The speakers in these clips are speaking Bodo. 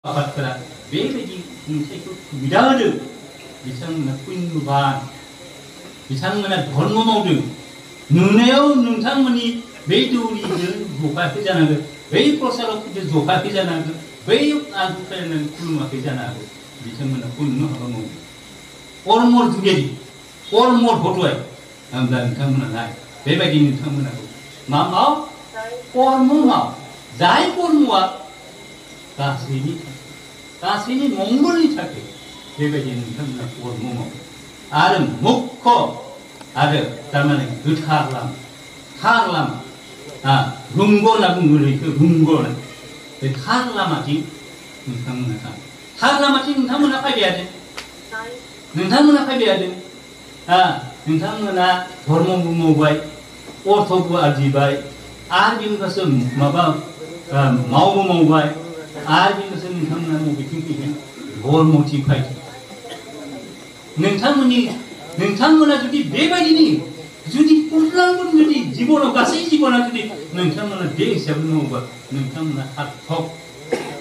आफादफोरा बेबायदि खुंथायखौ सुबिदा होदों बिथांमोना पुण्यबान बिथांमोना धर्म मावदों नुनायाव नोंथांमोननि बै दौरिजों जफायाखै जानांगौ बै प्रसारकफोरजों जफायाखै जानांगौ बै आंखौ फैनानै खुलुमाखै जानो हागौ बिथांमोना पुण्य हाबा मावदों कर्मर जुगेदि कर्मर हटवाय होमब्ला नोंथांमोना नाय बेबायदि नोंथांमोनाखौ मा माव कर्म माव जाय कर्मआ गासैनि मंगलनि थाखाय बेबायदि नोंथांमोना कर्म मावो आरो मुख्य आरो थारमाने गोथार लामा थार लामा रुंग होनना बुङो बेखौ रुंग बे थार लामाथिं नोंथांमोना थाङो थार लामाथिं नोंथांमोना फैबायादों नोंथांमोना फैबायादों नोंथांमोना धर्मबो मावबाय अर्थबो आरजिबाय आरो बेनिफ्रायसो माबा मावबो मावबाय आरो बेनिफ्रायसो नोंथांमोना बबेथिं फैगोन धर्मथिं फैगोन नोंथांमोना जुदि बेबायदिनि जुदि पुर्णांगुन जुदि जिबनाव गासै जिबना जुदि नोंथांमोना बे हिसाबै मावोबा नोंथांमोना सार्थक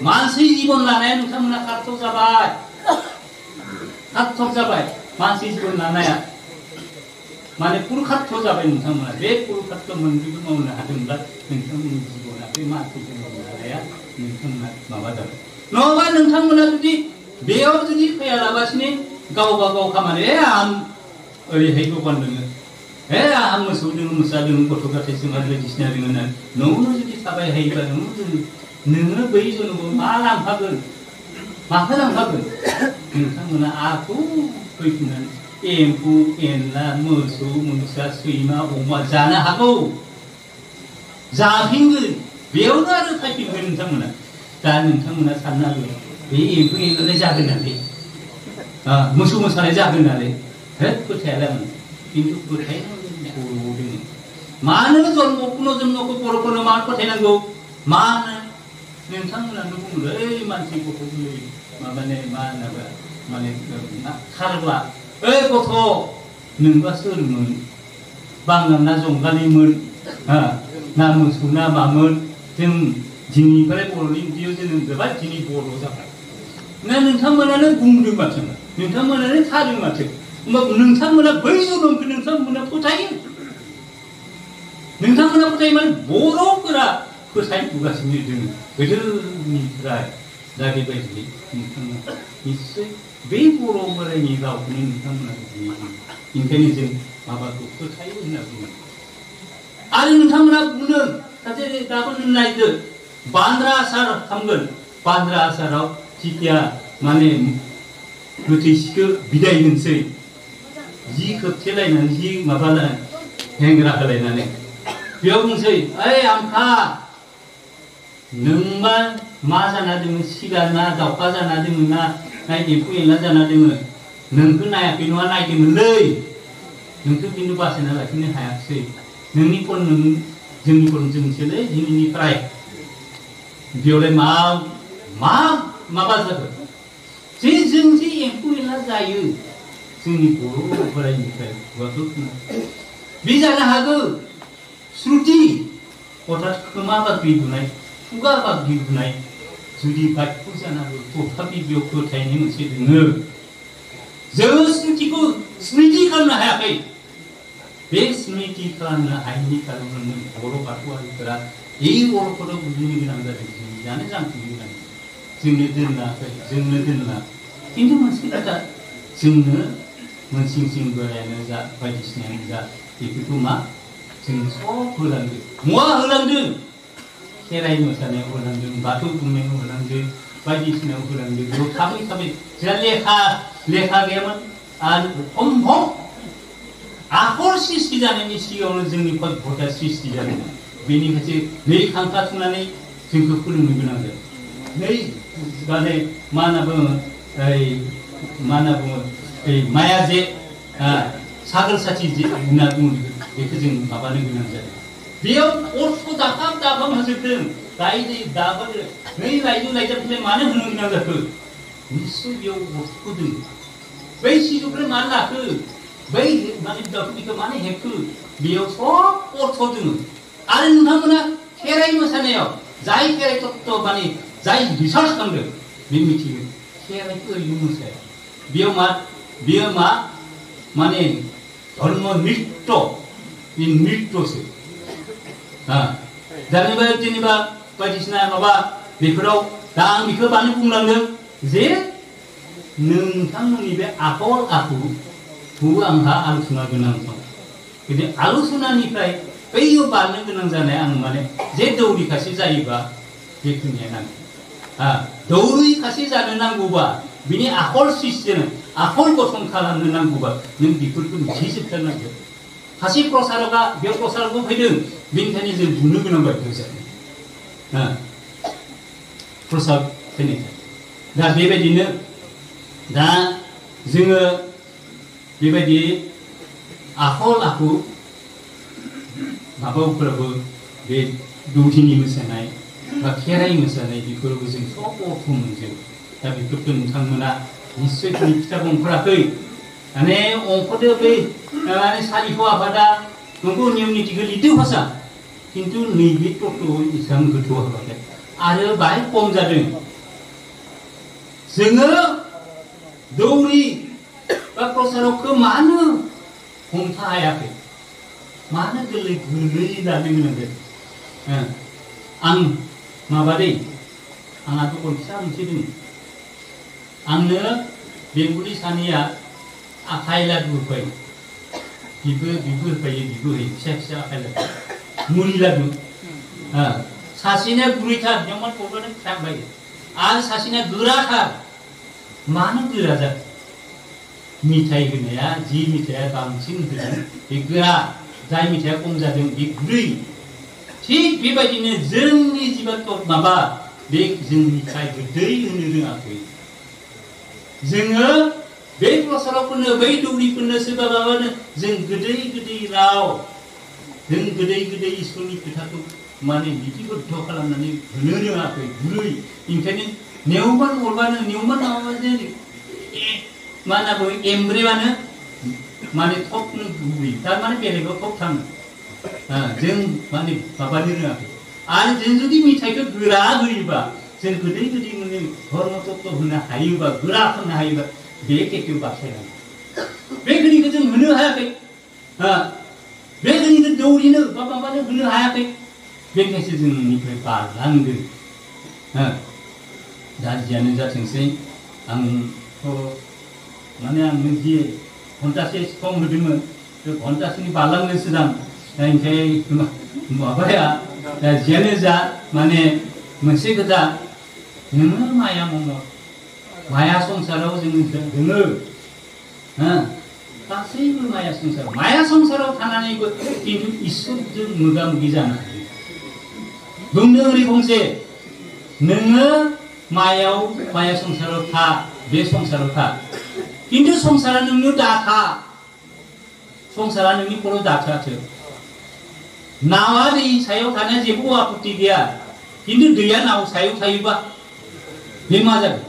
मानसि जिबन लानाया नोंथांमोना सार्थक जाबाय मानसि जिबन लानाया माने पुरुषार्थ जाबाय नोंथांमोना बे पुरुषार्थ मोननैबो मावनो हादोंब्ला नोंथांमोननि जिबना बे मानसि जिबन लानाया नोंथांमोना माबा जाबाय नङाबा नोंथांमोना जुदि बेयाव जुदि फैयालाबासिनो गावबा गाव खामानि आं ओरैहाय दखान दोङो आं मोसौ दोङो मोसा दोङो गथ' गथाय जोंहा बायदिसिना दोङो होननानै न'आवनो जुदि थाबाय हायोबा नोङो बै जनमआव मा लांफागोन माखौ लांफागोन नोंथांमोना आखौ फैफिननानै एम्फौ एनला मोसौ मोसा सैमा अमा जानो हागौ जाफिनगोन बेयावनो आरो फैफिनगोन नोंथांमोना दा नोंथांमोना साननो हागोन बे एम्फौ एनलाय जागोन नालाय मोसौ मोसानाय जागोन नालाय फोथायालामोन खिन्थु फोथायनांगौ बर'आव दोङो मानो जन्मखौ बर'फोरनो मानो फोथायनांगौ मानो नोंथांमोनानो बुङो ओइ मानसि गथ' माबाने मा होनाबा माने खारब्ला ओइ गथ' नोंबा सोरमोन बांगाल ना जंगालिमोन ना मोसौ ना मामोन जों दिनैनिफ्राय बर'नि उदैयाव जोनोम जाबाय दिनै बर' जाबाय ना नोंथांमोनानो बुंदों माथो नोंथांमोनानो थादों माथो होमबा नोंथांमोना बै जनमखौ नोंथांमोना फोथायो माने बर'फोरा फोथायबोगासिनो दङ गोदोनिफ्राय दा बेबायदि नोंथांमोना निस्सय बे बर' बोरायनि रावखौनो नोंथांमोना बुङो ओंखायनो जों माबाखौ फोथायो होनना बुङो आरो नोंथांमोना बुंदों सासे गाबोन नायदो बान्द्रा आसार खालामगोन बान्द्रा आसाराव जिथिया माने गोथैसिखौ बिदाय होनोसै जि खोबथेलायनानै जि माबालाय हेंग्रा होलायनानै बेयाव बुंसै ओइ आमखा नोंबा मा जाना दोङो सिला ना दाउखा जाना दोङो ना एम्फौ एनला जाना दोङो नोंखौ नायाखै नङा नायदोंमोनलै नोंखौ खिन्थु बासायना लाखिनो हायाखिसै जोंनि जोंसोलै दिनैनिफ्राय बेयावलाय मा माबा जागोन जे जों जे एम्फौ एनला जायो जोंनि बर' बोरायनिफ्राय बे जानो हागौ श्रुति अर्थात खोमा बाग्रि बुनाय खुगा बाग्रि बुनाय जुदि बाक्य जानांगौ तथापि बेयाव फोथायनाय मोनसे दोङो जों स्मृतिखौ स्मृति खालामनो हायाखै बे स्मृति खालामनो हायैनि खारनावनो बर' बाथौआरिफोरा बे बर'फोराव बुजिनो गोनां जादों जानो जांख्रिनो गोनां जोंनो दोनला खिन्थु मोनसे खोथा जोंनो मोनसिं बोरायानो जा बायदिसिनायानो जा बेफोरखौ मा जों सब होलांदों मुवा होलांदों खेराइ मोसानायाव होलांदों बाथौ दुमनायाव होलांदों बायदिसिनायाव होलांदों बेयाव थाबै जोंहा लेखा गैयामोन आरो सम्भब आखर सृष्टि जानायनि सिगाङावनो जोंनि भटा सृष्टि जादों बेनिखायसो नै खांखा थुनानै जोंखौ फोरोंनो गोनां जादों नै माने मा होनना बुङो माया जे सागोल साथि जे होनना बुङो बेखौ जों माबानो गोनां जादों बेयाव अर्थ दाफाम होजोबदों नै लाइजामखौलाय मानो होनो गोनां जाखो निस्सय बेयाव अर्थखौ दङ बै सिजौखौलाय मानो लाखो बै माने बेखौ मानो हेबखो बेयाव सब अर्थ दङ आरो नोंथांमोना खेराइ मोसानायाव जाय खेराइ तत्व माने जाय रिसार्च खालामदों बे मिथिगौ खेराइखौ ओरैनो मोसाया बेयो मा माने धर्म नृत्य बे नृत्यसो जेनेबा बायदिसिना माबा बेफोराव दा आं बेखौ मानो बुंलांदों जे नोंथांमोननि बे आखल आखुखौ आंहा आलोचना गोनां दं बिदि आलोचनानिफ्राय बैयाव बारनो गोनां जानाय आं माने जे दौरि खासे जायोबा बेखिनिया नांगौ दौरि खासे जानो नांगौबा बिनि आखल सिस्टेम आखल गठन खालामनो नांगौबा नों बेफोरखौ मिथिजोबथारनांगौ सासे प्रसारकआ बे प्रसारकखौ फैदों बेनिखायनो जों बुंनो गोनां बायदि जादों प्रसारक फैनाय दा बेबायदिनो दा जोङो बेबायदि आखल आखु माबाफोराबो बे दौदिनि मोसानाय बा खेराइ मोसानाय बेफोरावबो जों सब अर्थ मोनजोबो दा बेफोरखौ नोंथांमोना निस्सय खिथाब अंखराखै माने अंखदो बै माने सारिख' आफादा नंगौ नियम नितिखौ लिरदों भाषा खिन्थु नैबे तत्त्वआव एसेबां गोथौ हाबाखै आरो बाहाय खम जादों जोङो दौरि बा प्रसारकखौ मानो हमथा हायाखै मानो गोरलै जानो गोनां जादों आं माबादै आंहाथ' फिसा मोनसे दङ आंनो बेंगुरि सानैया आखाइ लादु होफायो बिबो होफायो बिबो होयो फिसा फिसा आखाइ लादु मुरि लादु सासेना गुरैथार बेयाव थ'बानो थांबायो आरो सासेना गोराथार मानो गोरा जादों मिथाइ होनाया जि मिथाइया बांसिन होदों बे गोरा जाय मिथाइया खम जादों बे गुरै थिग बेबायदिनो जोंनि जिबा माबा बे जों मिथाइ गोदै होनो रोङाखै जोङो बे प्रसारकफोरनो बै दौरिफोरनो सोरबा माबानो जों गोदै राव जों गोदै इसोरनि खोथाखौ माने बिधिबद्ध खालामनानै होनो रोङाखै गुरै ओंखायनो नेवमान हरबानो नेवमान माबाबानो मा होनना बुङो एमब्रेबानो माने थबनो गुबै थारमाने बेलेगाव थब थाङो जों माने माबानो रोङाखै आरो जों जुदि मिथाइखौ गोरा होयोबा जों गोदै माने धर्म तत्व होनो हायोबा गोरा खालामनो हायोबा बे खेथियाव बासायनांगौ बे खिनिखौ जों होनो हायाखै बे खिनिखौ दौरिनो बा माबानो होनो हायाखै बेनिखायसो जोंनिफ्राय बारलांदों दा जियानो जाथोंसै आंथ' माने आंनो जि घन्टासे सम होदोंमोन बे घन्टासेनि बारलांदोंसो दां दा ओंखायनो माबाया दा जियानो जा माने मोनसे खोथा नोङो माया महर माया संसाराव जोङो दोङो गासैबो माया संसाराव थानानैबो खिन्थु इसोरजों मोगा मोगि जानो हायो बुंदों ओरै फंसे नोङो माया संसाराव था बे संसाराव था खिन्थु संसारा नोंनो दाथा संसारा नोंनि खर' दाथाथो नावा दै सायाव थानाया जेबो आपत्ति गैया खिन्थु दैया नाव सायाव थायोबा बे मा जागोन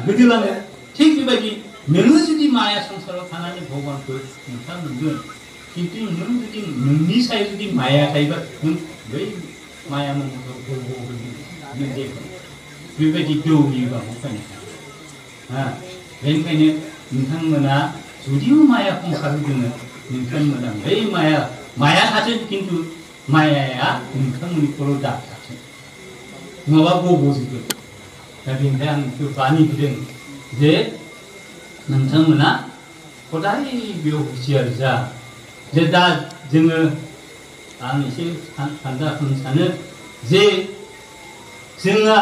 गोदोलांगोन थिग बेबायदि नोङो जुदि माया संसाराव थानानै भगबानखौ नुथा मोनगोन खिन्थु नों जुदि नोंनि सायाव जुदि माया थायोबा नों बै माया महरखौ बेबायदि दौरिबा फैनो बेनिखायनो नोंथांमोना जुदिও माया संसार दङ नोंथांमोना बै माया थाथों खिन्थु मायाया नोंथांमोननि खर' दाथाथों नङाबा गब'जोबगोन दा बेनिफ्राय आं बानि होदों जे नोंथांमोना खदाय बेयाव हुसियार जा जे दा जोङो आं एसे सानजा सानो जे जोंहा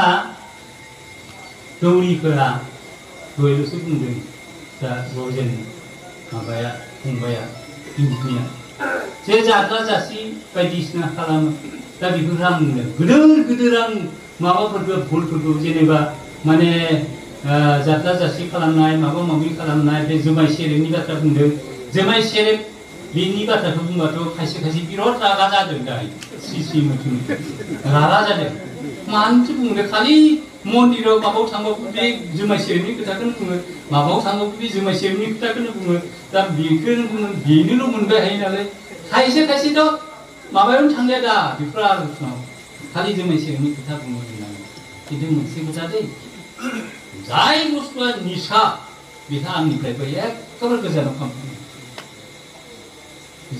दौरिफोरा दहायल'सो बुंदों दा जेन माबाया फंबाया इन्जिनियार जे जाग्रा जासि बायदिसिना खालामो दा बेफोर आं गिदिर आं माबाफोरखौ भुलफोरखौ जेनेबा माने जाग्रा जासि खालामनाय माबा माबि खालामनाय बे जुमाय सेरेबनि बाथ्रा बुंदों जुमाय सेरेब बिनि बाथ्राखौ बुंबाथ' खायसे बिराद रागा जादों दा सि मोथुम रागा जादों मानोथो बुंदों खालि मन्दिराव माबायाव थांबाबो बे जुमाय सेरेबनि खोथाखौनो बुङो माबायाव थांबाबो बे जुमाय सेरेबनि खोथाखौनो बुङो दा बेखौनो बुङो बेनोल' मोनबाय थायो नालाय खायसेथ' माबायावनो थांलिया दा बेफोर आलोचनाव खालि जों सिगांनि खोथा बुंनो होननानै खिन्थु मोनसे खोथा दै जाय बुस्थुआ निसा बेहा आंनिफ्रायबो एखेबारे गोजानाव खालामो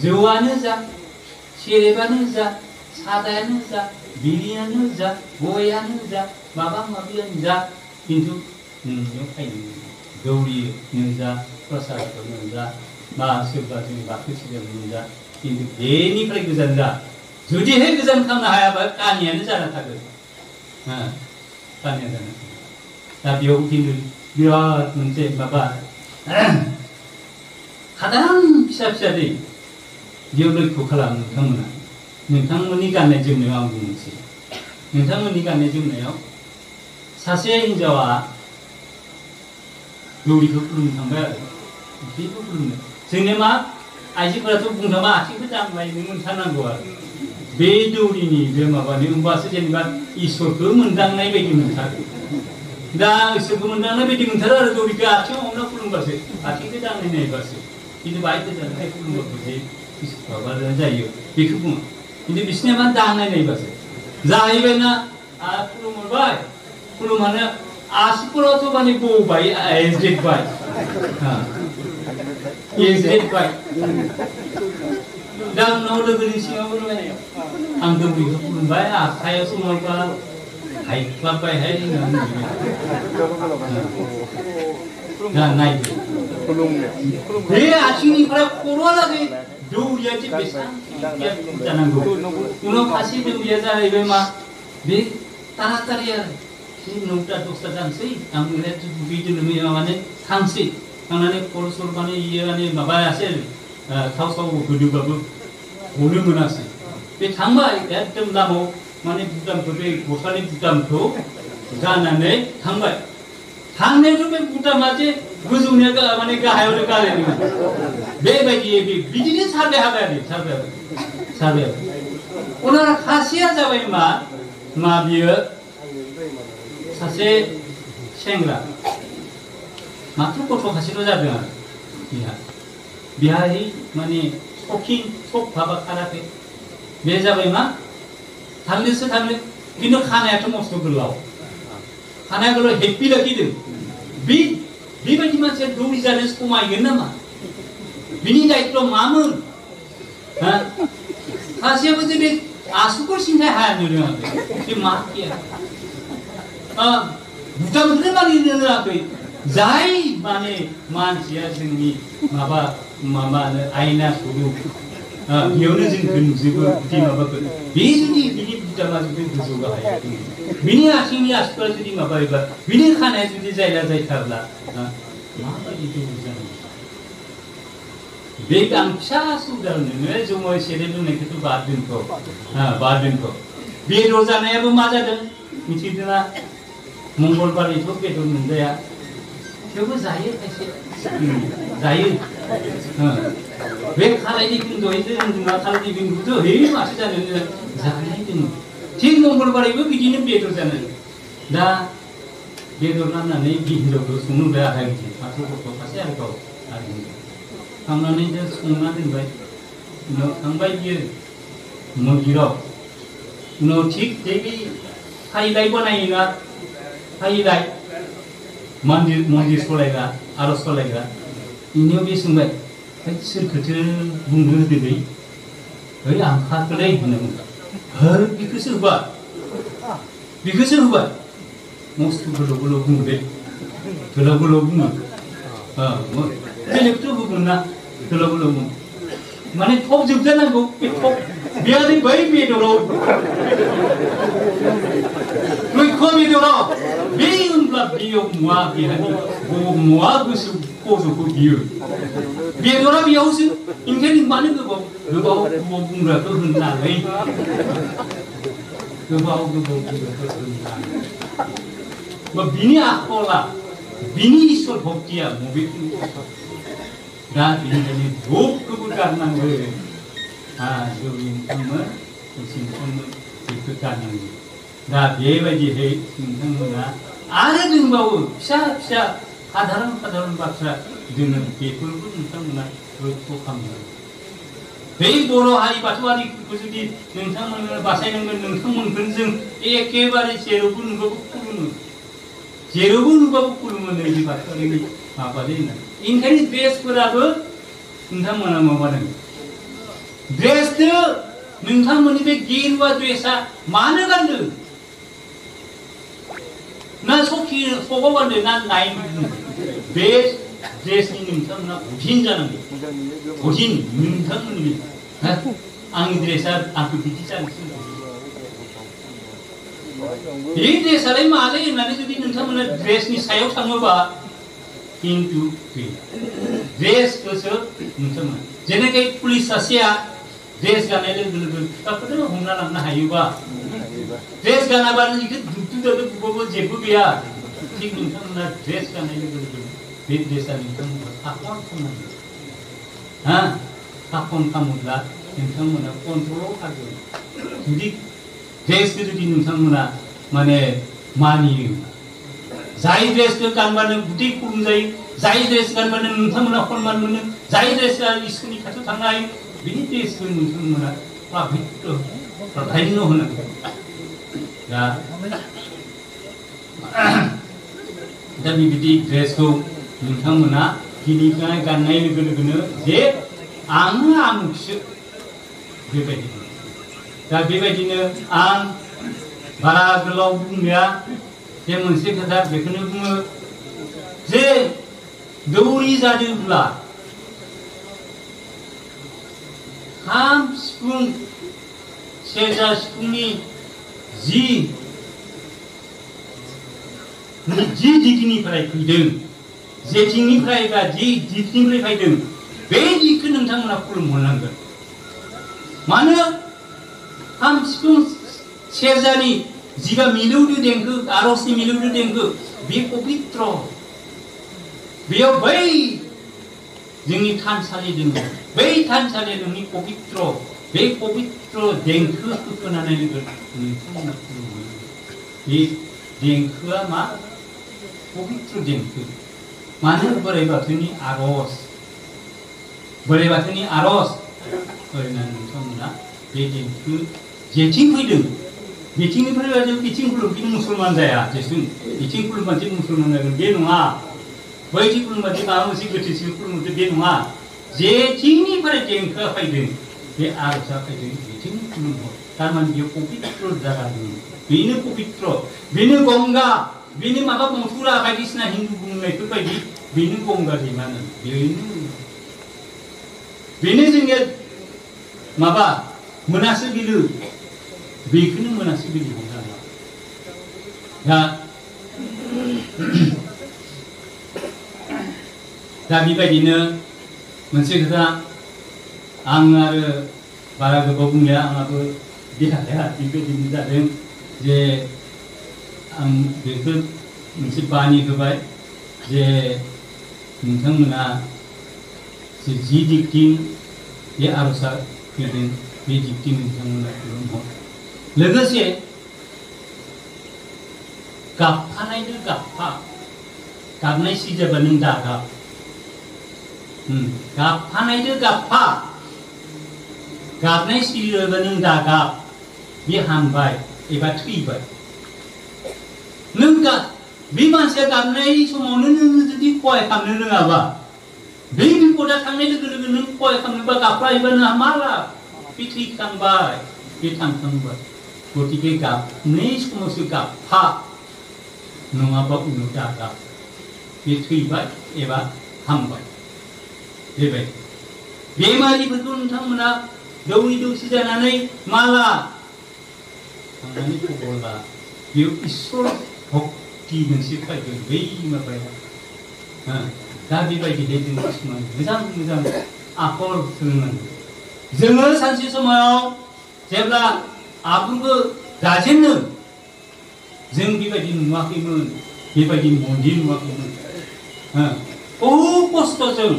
जौआनो जा सेरेबानो जा सादायानो जा बिरियानो जा गयानो जा माबा माबियानो जा खिन्थु नोंनियाव फैनो गौरिनो जा प्रसादखौनो जा मा सोरबा जोंनि बाथौ सिबियानो जा खिन्थु बेनिफ्राय गोजान जा जुदिहाय गोजान खालामनो हायाबा कानियानो जाना थागोन कानिया जाना थागोन दा बेयाव खिन्थु बिराद मोनसे माबा खादान फिसा फिसा दै बेयाव लक्ष्य खालाम नोंथांमोना नोंथांमोननि गाननाय जोमनायाव आं बुंनोसै नोंथांमोननि गाननाय जोमनायाव सासे हिनजावा गौरिखौ खुलुमनो थांबाय आरो बेखौ खुलुमनो जोंनिया मा आइजोफोराथ' बुंनो थांबा आथिंखौ दांबायनो मोनथारनांगौ आरो बे दौरिनि बे माबानि होमबासो जेनेबा इसोरखौ मोनदांनाय बायदि मोनथारो दा इसोरखौ मोनदांनाय बायदि मोनथारो आरो दौरिखौ आथिङाव हमना खुलुमबासो आथिंखौ दांनाय नायबासो खिन्थु बाहाय गोजाननिफ्राय खुलुमबाबो जे माबा जायो बेखौ बुङो खिन्थु बिसोरनिया मा दांनाय नायबासो जाहैबायना खुलुमहरबाय खुलुमनानै आसिफोरावथ' माने बौबाय एज्रेदबाय एज्रेदबाय दा उनाव लोगोनि सिगाङाव आं दौरिखौ खुलुमबाय आखायाव सोमावबा हायख्लाबबायहाय दा नायदो बे आथिंनिफ्राय खर'आलागै दौरिया जे बेसेबां जानांगौ उनाव सासे दौरिया जाहैबाय मा बे तारातारि आरो 9टा 10टा जानोसै आं बिदिनो माने थांसै थांनानै खर' सर माने इयो माने माबायासै आरो थाव साव गोदोबाबो हनो मोनासै बे थांबाय एकदम लामायाव माने बुटामखौ बे गस्लानि बुटामखौ गाननानै थांबाय थांनायावथ' बे बुटामा जे गोजौनिया माने गाहायावनो गालायदोंमोन बेबायदि बिदिनो सारबाय हाबाय आरो उनाव खासेया जाबाय मा बियो सासे सेंग्रा माथ्र गथ' खासेल' जादों आरो बेहाय माने सक भाबा खाराखै बे जाबाय मा थांनोसो थांनो खिन्थु खानायाथ' मस्थ' गोलाव खानाया गोलाव हेप्पि लाखिदों बेबायदि मानसिया दौरि जानो समायगोन नामा बिनि दायित्वआ मामोन सासेयाबो जे बे आसुखौ सिन्थाय हानो रोङाखै बे मा गैया बुटामखौनो मानिनो रोङाखै जाय माने मानसिया जोंनि माबानो आयना स्वरुप बेयावनो जों नुजोबो बिदि माबाखौ बे जुदि बिनि बुटामा जुदि गोजौ गाहाय बिनि आथिंनि आसुफोरा जुदि माबायोब्ला बिनि खानाया जुदि जायला जायथारब्ला माबायदि दौरि जानांगौ बे आं फिसा उदाहरनोनो जुमाय सेरेब लोंनायखौथ' बारदोंथ' बेदर जानायाबो मा जादों मिथिदोंना मंगलबारैथ' बेदर मोनजाया थेवबो जायो खायसे जायो बे खालायनि दहायसो होनदोंना खालायनि बिनखौथ' मासो जानो जानाय दङ थिग मंगलबारैबो बिदिनो बेदर जानाय दा बेदर नांनानै हिनजावखौ संनो होबाय आधा केजि माथ्र गथ' सासे आरो गाव आरो थांनानै जों संना दोनबाय उनाव थांबाय बियो मन्दिराव उनाव थिग बे फारिलाइ बनायोना फारिलाइ मन्दिर सलायग्रा आरज सलायग्रा इनियाव बे सोंबाय सोरखौथो बुंनो होदोलै आं खाखोलै होनना बुंबाय बेखौसो होबाय मस्थ' गोलाव बुङो दे गोलाव बुङो बेलेगथ' होगोन ना गोलाव बुङो माने थब जोबजानांगौ बे थब बेयाव बै बेदराव लक्ष्य बेदराव बे होनब्ला बेयाव मुवा गोसो खज'खौ बियो बेदरा बेयावसो ओंखायनो मानो गोबाव बुंग्राखौ होननानै गोबाव बिनि आखला बिनि इसोर भक्तिया बबेखौ दा बेनिखायनो बयखौबो गारनांगौ नोंथांमोन बेखौ गारनांगौ दा बेबायदिहै नोंथांमोना आरो दंबावो फिसा साधारन बाथ्रा दोङो बेफोरबो नोंथांमोना लक्ष्य खालामनांगौ बै बर' हारि बाथौआरिफोरखौ जुदि नोंथांमोना बासायनांगोन नोंथांमोनखौ जों एखेबारे जेरावबो नुबाबो खुलुमो जेरावबो नुबाबो खुलुमो नैबे बाथौआरिनि माबादि होननानै ओंखायनो ड्रेसफोराबो नोंथांमोना माबादों ड्रेसजों नोंथांमोननि बे गेरुवा ड्रेसा मानो गानदों ना सखि सगाव गानदों ना नायनो बे ड्रेसनि नोंथांमोना अजिन जानांगौ अजिन नोंथांमोननि आंनि ड्रेसा आंखौ बिदि जानोसै बे ड्रेसालाय मालाय होननानै जुदि नोंथांमोना ड्रेसनि सायाव थाङोबा खिन्थु ड्रेसखौसो नोंथांमोना जेनेके पुलिस सासेया ड्रेस गाननाय लोगो लोगो बिफाखौनो हमना लांनो हायोबा ड्रेस गानाबानो बेखौ दुबदुदाबो बुबाबो जेबो गैया थिग नोंथांमोना ड्रेस गाननाय लोगो लोगो बे ड्रेसा नोंथांमोना साखन खालामनांगौ साखन खालामोब्ला नोंथांमोना कन्ट्रलाव थागोन जुदि ड्रेसखौ जुदि नोंथांमोना माने मानियो जाय ड्रेसखौ गानबानो गुदै खुलुम जायो जाय ड्रेस गानबानो नोंथांमोना सन्मान मोनो जाय ड्रेसआ इसोरनि खाथियाव थांनो हायो बिनि ड्रेसखौ नोंथांमोना प्राधान्य होनांगौ दा बेबायदि ड्रेसखौ नोंथांमोना दिनैनिफ्राय गाननाय लोगो लोगोनो जे आङो आमुखसो बेबायदि दा बेबायदिनो आं बारा गोलाव बुंनाया जे मोनसे खोथा बेखौनो बुङो जे दौरि जादोंब्ला खाम सिफुं सेरजा सिफुंनि जि दिगनिफ्राय फैदों जेथिंनिफ्राय बा जि दिगनिफ्राय फैदों बे दिगखौ नोंथांमोना खुलुमहरनांगोन मानो खाम सिफुं सेरजानि जिबा मिलौदो देंखो आरजनि मिलौदो देंखो बे पबित्र बेयाव बै जोंनि थानसालि दङ बै थानसालिया नोंनि पबित्र बे पबित्र देंखोखौ खोनानाय लोगो नोंथांमोना खुलुमो बे देंखोआ मा पबित्र देंखो मानो बोराइ बाथौनि आरज बोराइ बाथौनि आरज फरायनानै नोंथांमोना बे देंखो जेथिं फैदों बिथिंनिफ्राय बिथिं खुलुमफिन मुसलमान जाया जेथिं बिथिं खुलुमबादि मुसलमान जागोन बे नङा बैथिं खुलुमबादि माबा मोनसे गोथैसिखौ खुलुमबादि बे नङा जेथिंनिफ्राय देंखोआ फैदों बे आरजआ फैदों बिथिं खुलुमहर थारमाने बेयो पबित्र जायगा दङ बेनो पबित्र बेनो गंगा बेनो माबा मथुरा बायदिसिना हिन्दु बुंनायफोरबायदि बेनो गंगा दैमा बेनो जोंनिया माबा मोनासो बिलो बेखौनो मोनासो बिलो हमनानै दा बेबायदिनो मोनसे खोथा आं आरो बारा गोबाव बुंनाया आंहाबो देहाया बेबायदिनो जादों जे आं बेखौ मोनसे बानि होबाय जे नोंथांमोना जि दिगथिं बे आरजआ फैदों बे दिगथिं नोंथांमोना खुलुमहर लोगोसे गाबफानायदो गाबफा गाबनाय सिजाबा नों दागाब गाबफानायदो गाबफा गाबनाय सिजाबा नों दागाब बे हामबाय एबा थैबाय नों बे मानसिया गाबनाय समावनो नों जुदि खहाय खालामनो रोङाबा बे बिपदा थांनाय लोगो लोगो नों खहाय खालामनोबा गाबफ्लायोबा नोंहा मा लाब बे थैखांबाय बे थांखांबाय गतिके गाबनाय समावसो गाबफा नङाबा उनाव दागाब बे थैबाय एबा हामबाय बेबायदि बेमारिफोरखौ नोंथांमोना दौरि दौसि जानानै माला थांनानै खबर ला बेयाव इसोर भक्ति मोनसे फैगोन बै माबाया दा बेबायदिहाय जों किसुमान मोजां मोजां आखल सोलोंनांगौ जोङो सानसे समाव जेब्ला आबुंबो दाजेननो जों बेबायदि नुवाखैमोन बेबायदि मन्दिर नुवाखैमोन बहु खस्थ'जों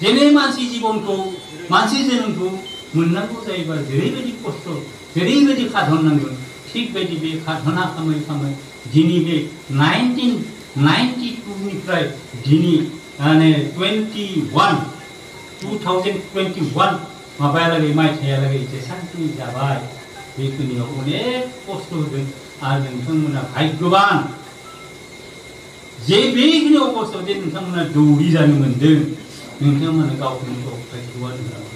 जेने मानसि जिबनखौ मानसि जोनोमखौ मोननांगौ जायोबा जेरैबायदि खस्थ' जेरैबायदि खालामनांगोन थिग बायदि बे खालामना खालामै खालामै दिनै बे 1992निफ्राय दिनै माने 2021 माबायालागै मायथाइयालागै एसे सान्थि जाबाय बेखिनियाव अनेक खस्थ' होदों आरो नोंथांमोना भाग्यबान जे बेखिनि अबस्थायाव जे नोंथांमोना दौरि जानो मोन्दों नोंथांमोना गावखौनो गाव भाग्यबान होनांगौ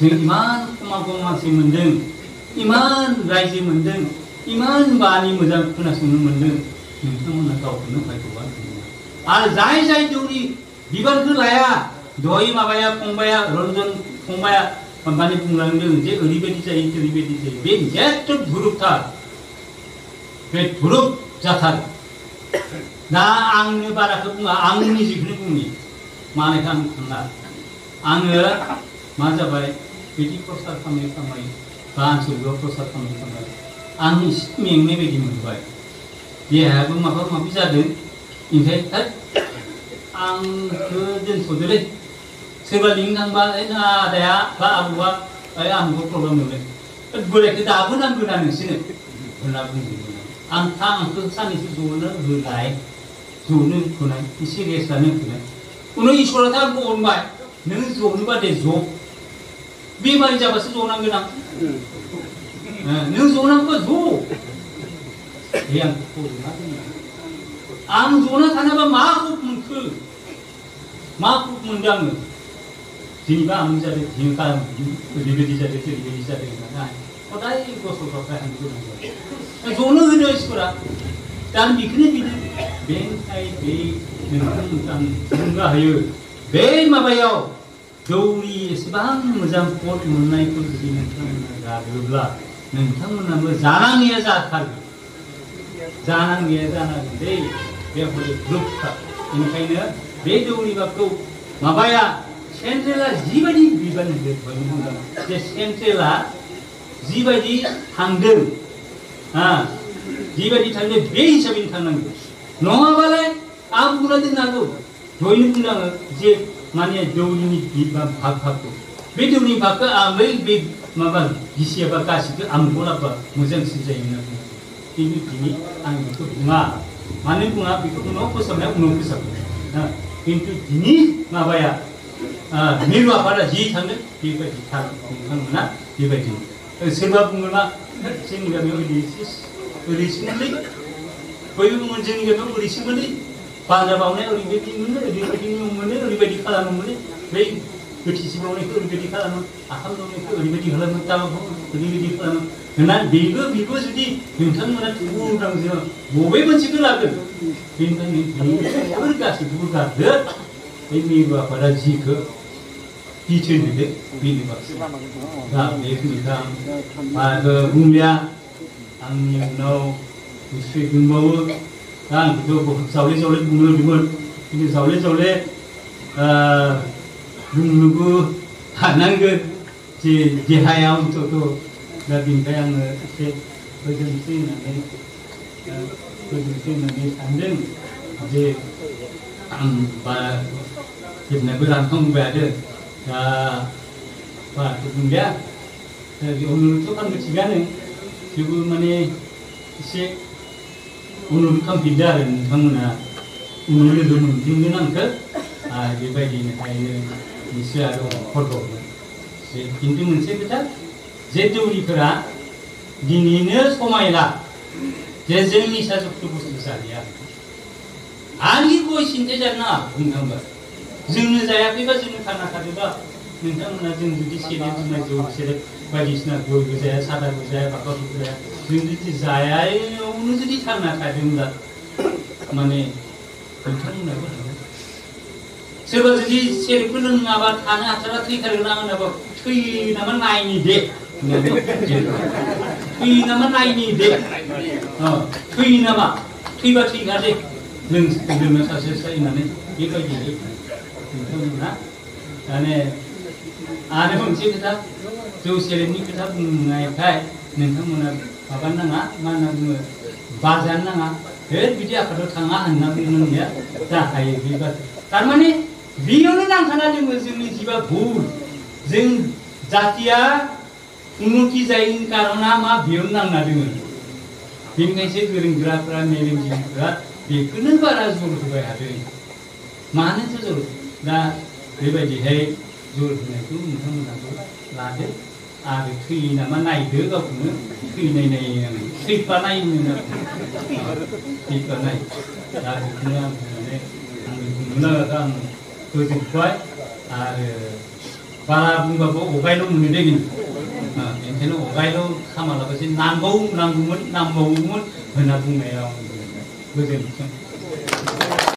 जों इमान खमा मानसि मोन्दों इमान रायजो मोन्दों इमान बानि मोजां खोनासंनो मोन्दों नोंथांमोना गावखौनो भाग्यबान होनांगौ आरो जाय दौरि बिबानखौ लाया दहाय माबाया फंबाया रन्जन फंबाया माने बुंलांदों जे ओरैबायदि जायो बे जेथ' धुरुपथार बे धुरुप जाथार दा आंनो बाराखौ बुङा आं निजेखौनो बुंनि मानोखौ आं थाङा आङो मा जाबाय बिदि प्रसार खालामै बा ओनसोलाव प्रसार खालामै आं एसे मेंनाय बायदि मोनबाय देहायाबो माबा माबि जादों ओमफ्राय आंखौ दोनथ'दोलै सोरबा लिंखांबा आदाया बा आबौआ आंखौ प्रब्लेम मोनबाय बोरायखौ दाबो नांगोना नोंसोरनो होनना बुंदोंमोन आंखौ साननैसो ज'नो होलाय ज'नो होनाय एसे रेस्ट लानो होनाय उनाव इसोराथ' आंखौ अनबाय नों ज'नोबा दे ज' बेमारि जाबासो ज'नांगोन नों ज'नांगौबा ज' बे आंखौ जना दोनबाय आं जना थानाबा मा खुब मोनखो मा खुब मोनदों आङो दिनैबा आं जादों दिनै ओरैबायदि जादों होननानै हदाय गसरफ्राय आं ज'नो होनो इसोरा दा बेखौनो बिदि बेनिखाय बे नोंथांमोनखौ आं थुलुंगा होयो बे माबायाव दौरि एसेबां मोजां पद मोननायखौ जुदि नोंथांमोना जादोंब्ला नोंथांमोनाबो जानाङैया जाथारगोन जानाङैया जानांगोन दै बे हले ग्रुपखा बेनिखायनो बे दौरिबाखौ माबाया सेन्ट्रेला जिबायदि बिबान होदों जे सेन्ट्रेला जिबायदि थांदों जिबायदि थांदों बे हिसाबैनो थांनांगौ नङाबालाय आं बुंना दोननांगौ दहायनो बुंदों आङो जे माने दौरिनि भागखौ बे दौरिनि भागखौ आं बे माबा गिसियाबा गासिबो आंखौ लाबा मोजांसिन जायो होनना बुङो खिन्थु दिनै आं बेखौ बुङा मानो बुङा बेखौ उनाव फोसाबनाया उनाव फोसाबगोन खिन्थु दिनै माबाया मिरु आफादा जि थांदों बेबायदि नोंथांमोना बेबायदि सोरबा बुङोब्ला जोंनि गामियाव ओरैसोमोनलै बयबो बुङो जोंनि गामियाव ओरैसोमोनलै बाजा बावनाया ओरैबायदि मोनो ओरैबायदि नियम मोनो ओरैबायदि खालामो मोनो बै गोथैसि बावनायखौ ओरैबायदि खालामो आखाम बावनायखौ ओरैबायदि खालामो दाबाखौ ओरैबायदि खालामो होननानै बेबो जुदि नोंथांमोना उदांजों बबे मोनसेखौ लागोन बेनिखायनो गासैखौबो गारदो बे मिरु आफादा जिखौ बिथोन होदो बेनो बांसिन दा बेखिनिखौ आं बुंलिया आंनि उनाव निस्सय दंबावो दा आंखौथ' बहुत जावले बुंनो होदोंमोन खिन्थु जावले बुंनोबो हानांगोन जे देहायाव थ' दा बेनिफ्राय आङो एसे फोजोबनोसै होननानै सानदों जे आं बारा जोबनायबो रानखांबाय आरो दा बाराथ' बुंलिया अनुर'ध खालामनो थिगानो थेवबो माने एसे अनुर'ध खालामफिनदो आरो नोंथांमोना उनाव लोगो मोनफिनगोन आंखौ आरो बेबायदिनिफ्रायनो निस्सय आरो हरबावगोन खिन्थु मोनसे खोथा जे दौरिफोरा दिनैनो समायला जे जों निसा जुक्त बुस्थु जालिया आंनि गय सिन्थाय जानो नाङा बुंनो थांबा जोंनो जायाखैबा जोंनो थांना थादोंबा नोंथांमोना जों जुदि सेरेब जुमाय जौ सेरेब बायदिसिना गयबो जाया सादाबो जाया बाखाबो जाया जों जुदि जायावनो जुदि थांना थादोंब्ला माने नोंथांमोनाबो सोरबा जुदि सेरेबखौ लोङाबा थानो हाथारा थैथारगोन आं होनाबा थैयो नामा नायनि दे थैयो नामा नायनि दे थैयो नामा थैबा थैखादे लोंनो सासे होननानै बेबायदि नोंथांमोना माने आरो मोनसे खोथा जौ सेरेबनि खोथा बुंनायखाय नोंथांमोना माबा नाङा मा होनना बुङो बाजानो नाङा बिदि आफादाव थाङा होनना बुंनाया जाखायो बे बाथ्रा थारमाने बेयावनो नांखाना दङ जोंनि जिबा भुल जों जातिया उन्नति जायैनि कारना मा बेयावनो नांना दङ बेनिखायसो गोरों गोराफ्रा मेलेमजिबिफ्रा बेखौनो बारा जर होबाय थादों मानोथो जर दा बेबायदिहाय जुर होनायखौ नोंथांमोनहाबो लादो आरो थैयो नामा नायदो गावखौनो थैनाय थैफानाय होनो थैफानाय दा बेखौनो आं बुंनानै आंनि बुंनो लागाखौ आं फोजोबबाय आरो बारा बुंबाबो अगायल' मोनदों खिन्थु बेनिखायनो अगायल' खामालाबासो नांगौमोन होनना बुंनायाव गोजोनथों